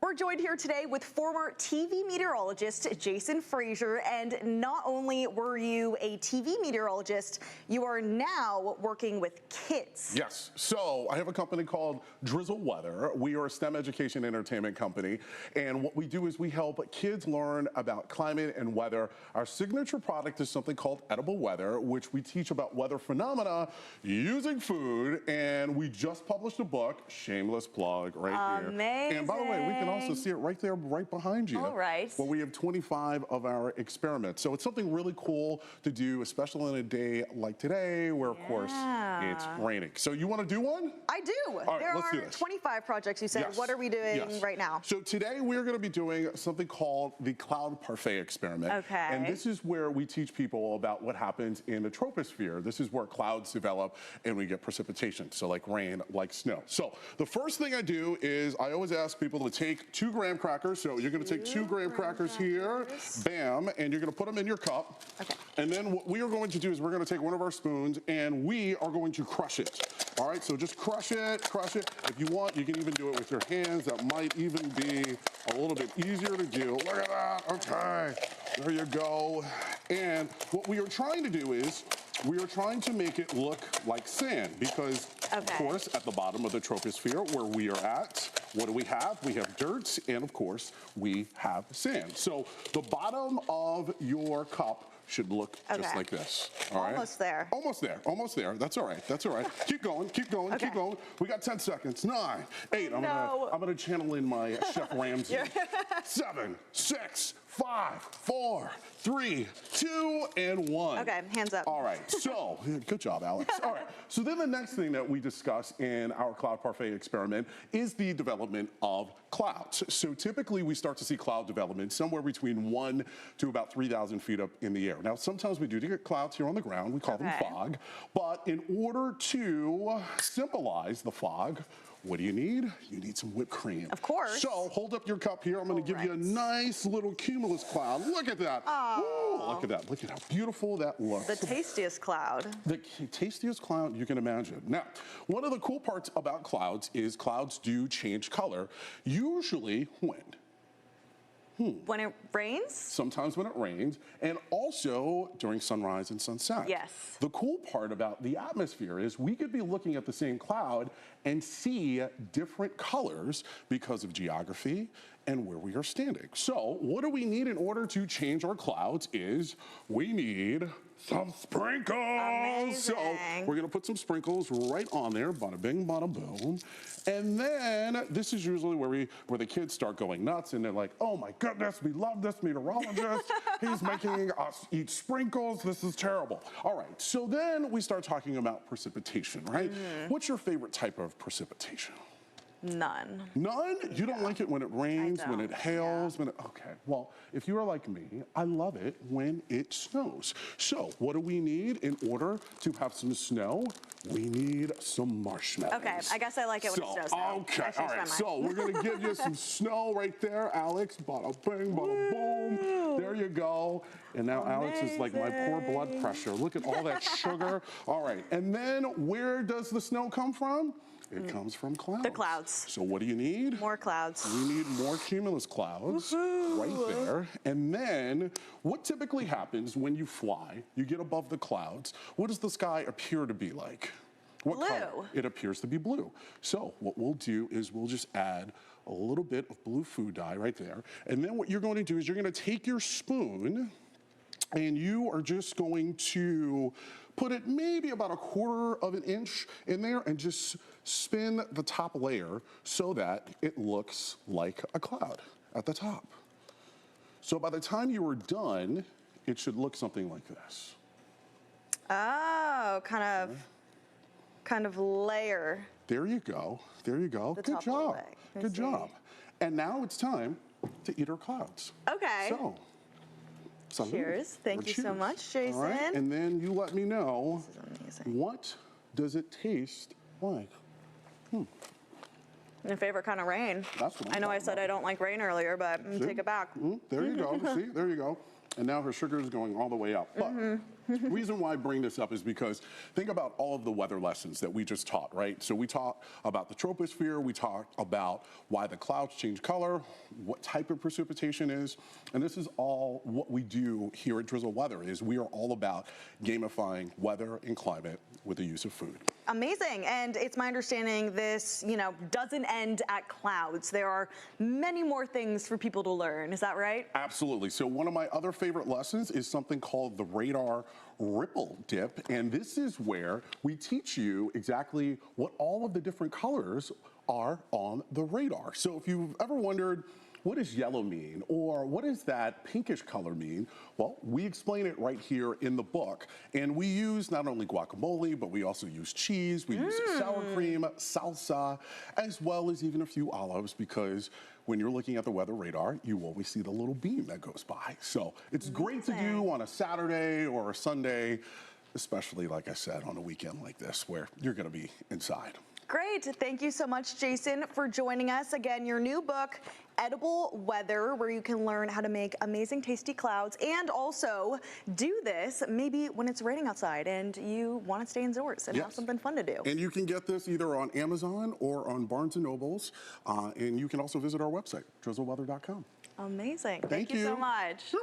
We're joined here today with former TV meteorologist Jason Frazier, and not only were you a TV meteorologist, you are now working with kids. Yes, so I have a company called Drizzle Weather. We are a STEM education entertainment company, and what we do is we help kids learn about climate and weather. Our signature product is something called Edible Weather, which we teach about weather phenomena using food, and we just published a book, shameless plug right here. Amazing. And by the way, we can also see it right there, right behind you. All right. Where we have 25 of our experiments. So it's something really cool to do, especially on a day like today, where of course it's raining. So you want to do one? I do. All right, let's do this. 25 projects, you said. Yes. What are we doing right now? So today we're going to be doing something called the cloud parfait experiment. Okay. And this is where we teach people about what happens in the troposphere. This is where clouds develop and we get precipitation. So like rain, like snow. So the first thing I do is I always ask people to take 2 graham crackers. So you're going to take 2 graham crackers here, bam, and you're going to put them in your cup. Okay. And then what we are going to do is we're going to take one of our spoons and we are going to crush it. All right, so just crush it, crush it. If you want, you can even do it with your hands. That might even be a little bit easier to do. Look at that, okay. There you go. And what we are trying to do is we are trying to make it look like sand because, of course, at the bottom of the troposphere where we are at, what do we have? We have dirt, and of course, we have sand. So the bottom of your cup should look just like this. All right? Almost there. Almost there. Almost there. That's all right. That's all right. Keep going. Keep going. Keep going. We got 10 seconds. 9, 8. I'm gonna channel in my Chef Ramsay. 7, 6, 5, 4, 3, 2, and 1. Okay, hands up. All right. So good job, Alex. All right. So then the next thing that we discuss in our cloud parfait experiment is the development of clouds. So typically we start to see cloud development somewhere between 1 to about 3,000 feet up in the air. Now sometimes we do get clouds here on the ground. We call them fog. But in order to symbolize the fog, what do you need? You need some whipped cream. Of course. So hold up your cup here. I'm going to give you a nice little cumulus cloud. Look at that. Ooh, look at that. Look at how beautiful that looks. The tastiest cloud. The tastiest cloud you can imagine. Now, one of the cool parts about clouds is clouds do change color, usually when? When it rains? Sometimes when it rains, and also during sunrise and sunset. Yes. The cool part about the atmosphere is we could be looking at the same cloud and see different colors because of geography and where we are standing. So what do we need in order to change our clouds is we need some sprinkles. Amazing. So we're gonna put some sprinkles right on there, bada bing, bada boom. And then this is usually where the kids start going nuts and they're like, oh my goodness, we love this meteorologist. He's making us eat sprinkles. This is terrible. All right, so then we start talking about precipitation, right? What's your favorite type of precipitation? None. None? You don't like it when it rains, when it hails, when it, okay. Well, if you are like me, I love it when it snows. So what do we need in order to have some snow? We need some marshmallows. Okay, I guess I like it when it snows now. Okay, all right, so we're gonna give you some snow right there, Alex. Bada bing, bada boom. There you go. And now Alex is like my poor blood pressure. Look at all that sugar. All right, and then where does the snow come from? It comes from clouds. The clouds. So what do you need? More clouds. We need more cumulus clouds right there. And then what typically happens when you fly, you get above the clouds, what does the sky appear to be like? What color? It appears to be blue. So what we'll do is we'll just add a little bit of blue food dye right there. And then what you're going to do is you're going to take your spoon and you are just going to put it maybe about 1/4 of an inch in there and just spin the top layer so that it looks like a cloud at the top. So by the time you are done, it should look something like this. Oh, kind of layer. There you go. There you go. Good job. Good job. And now it's time to eat our clouds. Okay. So. Cheers. Thank you so much, Jason. All right, and then you let me know, this is amazing. What does it taste like? My favorite kind of rain. That's what I know I said I don't like rain earlier, but take it back. There you go. See, there you go. and now her sugar is going all the way up. But the reason why I bring this up is because think about all of the weather lessons that we just taught, right? So we taught about the troposphere, we talked about why the clouds change color, what type of precipitation is, and this is all what we do here at Drizzle Weather, is we are all about gamifying weather and climate with the use of food. Amazing, and it's my understanding this, doesn't end at clouds. There are many more things for people to learn, is that right? Absolutely. So one of my other favorite lessons is something called the radar ripple dip, and this is where we teach you exactly what all of the different colors are on the radar. So if you've ever wondered, what does yellow mean? Or what does that pinkish color mean? Well, we explain it right here in the book. And we use not only guacamole, but we also use cheese, we use sour cream, salsa, as well as even a few olives, because when you're looking at the weather radar, you always see the little beam that goes by. So it's great to do on a Saturday or a Sunday, especially, like I said, on a weekend like this, where you're gonna be inside. Great. Thank you so much, Jason, for joining us. Again, your new book, Edible Weather, where you can learn how to make amazing, tasty clouds and also do this maybe when it's raining outside and you want to stay indoors and have something fun to do. And you can get this either on Amazon or on Barnes & Nobles. And you can also visit our website, drizzleweather.com. Amazing. Thank you so much.